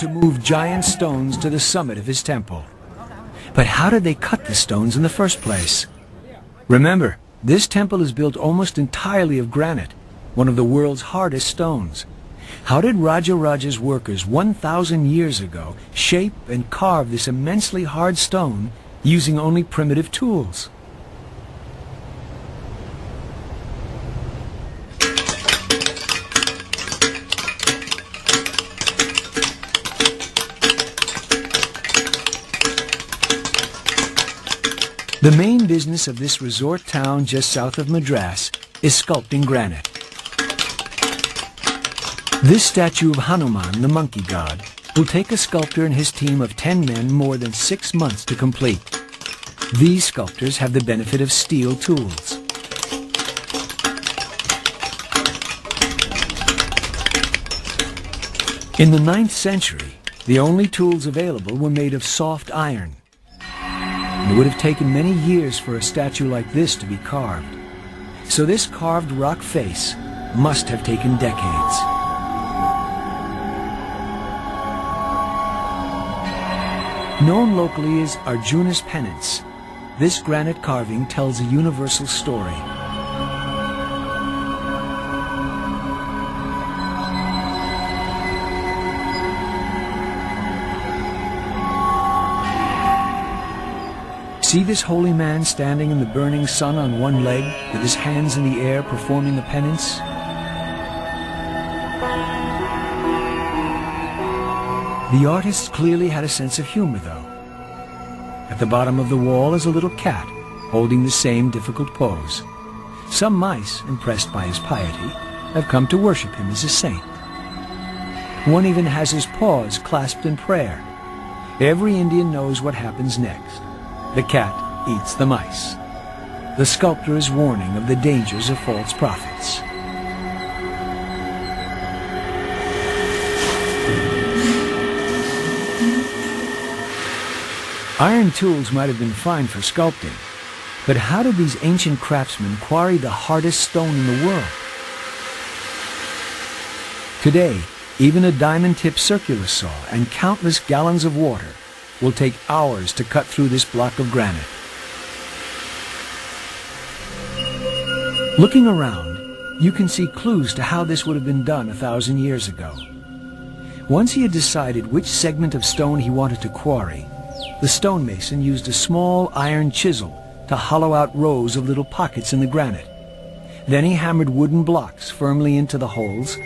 to move giant stones to the summit of his temple. But how did they cut the stones in the first place? Remember, this temple is built almost entirely of granite, one of the world's hardest stones. How did Raja's workers 1,000 years ago shape and carve this immensely hard stone using only primitive tools? The main business of this resort town just south of Madras is sculpting granite. This statue of Hanuman, the monkey god, will take a sculptor and his team of 10 men more than 6 months to complete. These sculptors have the benefit of steel tools. In the 9th century, the only tools available were made of soft iron. It would have taken many years for a statue like this to be carved. So this carved rock face must have taken decades. Known locally as Arjuna's penance, this granite carving tells a universal story. See this holy man standing in the burning sun on one leg, with his hands in the air performing the penance? The artist clearly had a sense of humor, though. At the bottom of the wall is a little cat, holding the same difficult pose. Some mice, impressed by his piety, have come to worship him as a saint. One even has his paws clasped in prayer. Every Indian knows what happens next. The cat eats the mice. The sculptor is warning of the dangers of false prophets. Iron tools might have been fine for sculpting, but how did these ancient craftsmen quarry the hardest stone in the world? Today, even a diamond-tipped circular saw and countless gallons of water will take hours to cut through this block of granite. Looking around, you can see clues to how this would have been done 1,000 years ago. Once he had decided which segment of stone he wanted to quarry, the stonemason used a small iron chisel to hollow out rows of little pockets in the granite. Then he hammered wooden blocks firmly into the holes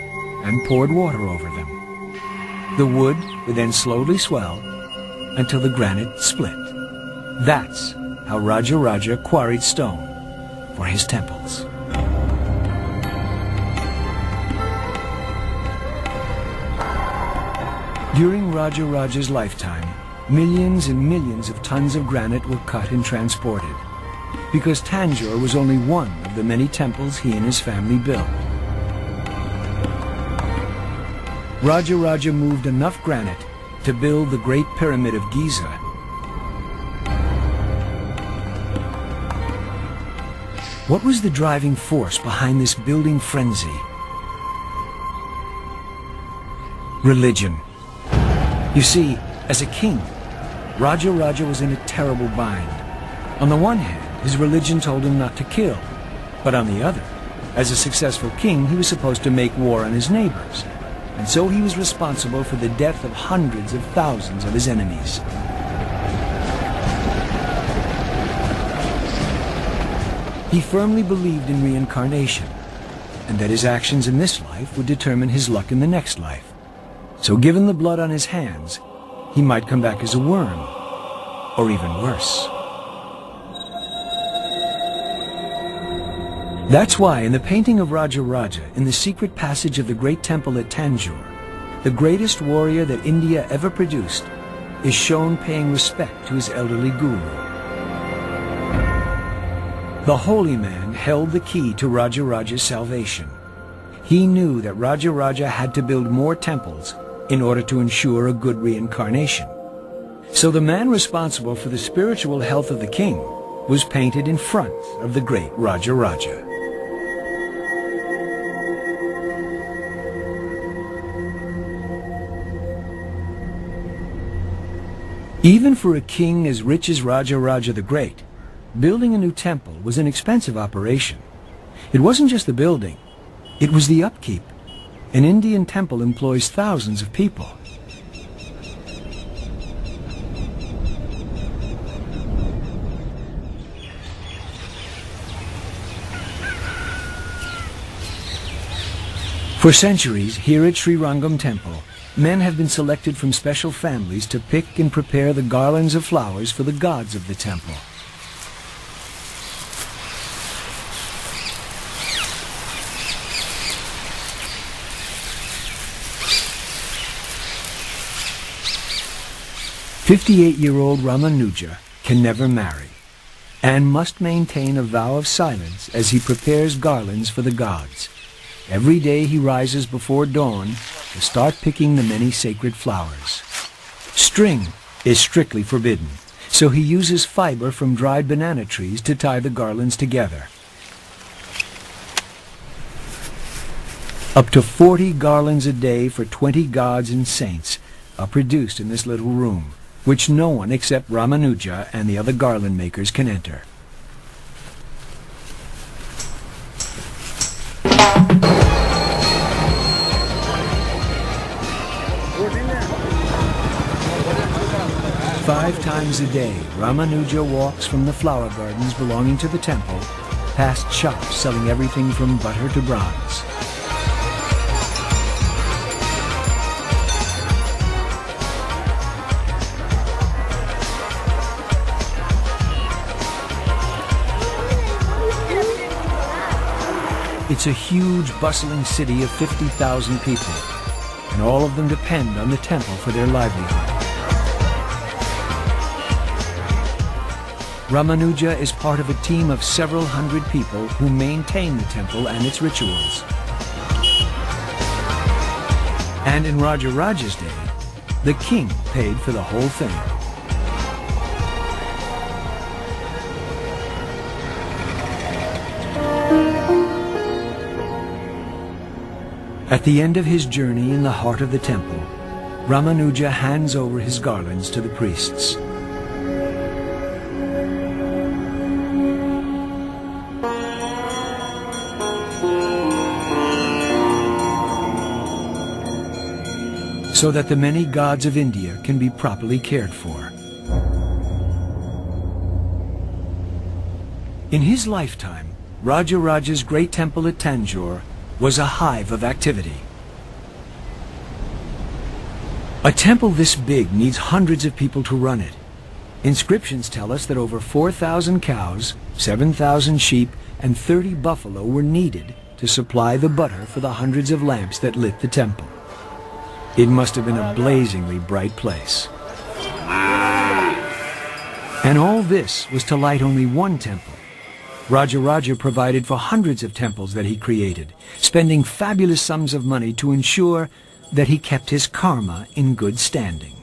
and poured water over them. The wood would then slowly swell until the granite split. That's how Raja quarried stone for his temples. During Raja's lifetime, millions and millions of tons of granite were cut and transported, because Thanjai was only one of the many temples he and his family built. Raja moved enough granite to build the Great Pyramid of Giza. What was the driving force behind this building frenzy? Religion. You see, as a king, Raja was in a terrible bind. On the one hand, his religion told him not to kill, but on the other, as a successful king, he was supposed to make war on his neighbors. And so he was responsible for the death of hundreds of thousands of his enemies. He firmly believed in reincarnation, and that his actions in this life would determine his luck in the next life. So given the blood on his hands, he might come back as a worm, or even worse. That's why in the painting of Raja in the secret passage of the great temple at Thanjai, the greatest warrior that India ever produced is shown paying respect to his elderly guru. The holy man held the key to Raja's salvation. He knew that Raja had to build more temples in order to ensure a good reincarnation. So the man responsible for the spiritual health of the king was painted in front of the great Raja. Even for a king as rich as Raja Raja the Great, building a new temple was an expensive operation. It wasn't just the building, it was the upkeep. An Indian temple employs thousands of people. For centuries, here at Sri Rangam Temple, men have been selected from special families to pick and prepare the garlands of flowers for the gods of the temple. "58-year-old Ramanuja can never marry and must maintain a vow of silence as he prepares garlands for the gods. Every day he rises before dawn to start picking the many sacred flowers. String is strictly forbidden, so he uses fiber from dried banana trees to tie the garlands together. Up to 40 garlands a day for 20 gods and saints are produced in this little room, which no one except Ramanuja and the other garland makers can enter. Five times a day, Ramanuja walks from the flower gardens belonging to the temple, past shops selling everything from butter to bronze. It's a huge, bustling city of 50,000 people, and all of them depend on the temple for their livelihood. Ramanuja is part of a team of several hundred people who maintain the temple and its rituals. And in Raja Raja's day, the king paid for the whole thing. At the end of his journey in the heart of the temple, Ramanuja hands over his garlands to the priests. So that the many gods of India can be properly cared for. In his lifetime, Raja Raja's great temple at Thanjai was a hive of activity. A temple this big needs hundreds of people to run it. Inscriptions tell us that over 4,000 cows, 7,000 sheep, and 30 buffalo were needed to supply the butter for the hundreds of lamps that lit the temple. It must have been a blazingly bright place. And all this was to light only one temple. Raja Raja provided for hundreds of temples that he created, spending fabulous sums of money to ensure that he kept his karma in good standing.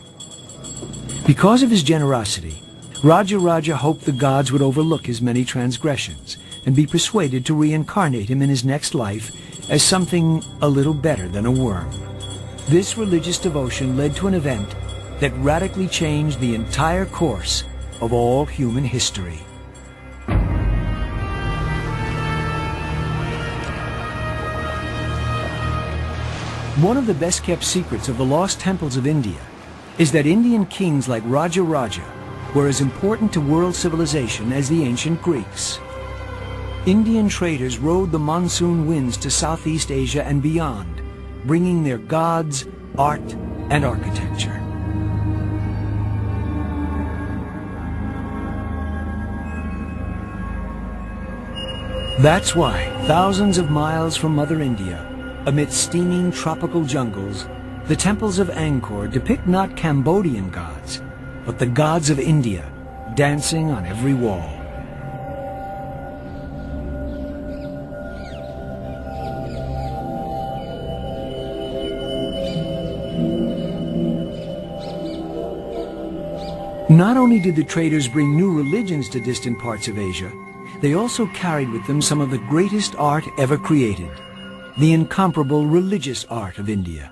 Because of his generosity, Raja Raja hoped the gods would overlook his many transgressions and be persuaded to reincarnate him in his next life as something a little better than a worm. This religious devotion led to an event that radically changed the entire course of all human history. One of the best-kept secrets of the lost temples of India is that Indian kings like Raja Raja were as important to world civilization as the ancient Greeks. Indian traders rode the monsoon winds to Southeast Asia and beyond, bringing their gods, art, and architecture. That's why, thousands of miles from Mother India, amidst steaming tropical jungles, the temples of Angkor depict not Cambodian gods, but the gods of India, dancing on every wall. Not only did the traders bring new religions to distant parts of Asia, they also carried with them some of the greatest art ever created, the incomparable religious art of India.